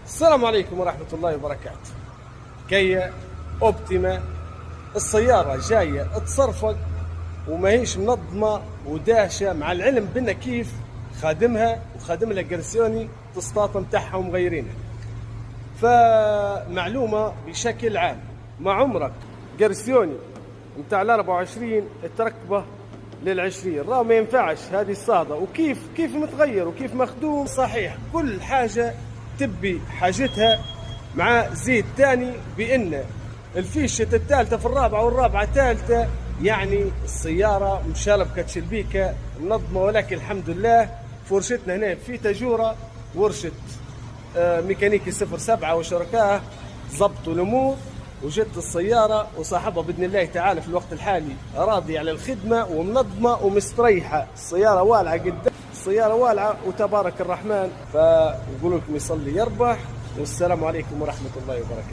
السلام عليكم ورحمة الله وبركاته. كيا اوبتيما السيارة جاية تصرفق وما هيش منظمة وداشة، مع العلم بنا كيف خادمها وخادم لها جرسيوني تسطاط متاعها ومغيرينها. فمعلومة بشكل عام، مع عمرك جرسيوني متاع ال24 تركبه لل20 راه ما ينفعش هذه الصاعدة. وكيف متغير وكيف مخدوم صحيح، كل حاجة تبي حاجتها مع زيت تاني، بأن الفيشة الثالثة في الرابعة والرابعة الثالثة، يعني السيارة مشالبكة تشلبيكة منظمة. ولكن الحمد لله فرشتنا هنا في تجورة، ورشة ميكانيكي 07 وشركائه ضبطوا الأمور، وجدت السيارة وصاحبها بإذن الله تعالى في الوقت الحالي راضي على الخدمة ومنظمة ومستريحة. السيارة والعة قدام، السيارة والعة وتبارك الرحمن. فنقول لكم يصلي يربح، والسلام عليكم ورحمة الله وبركاته.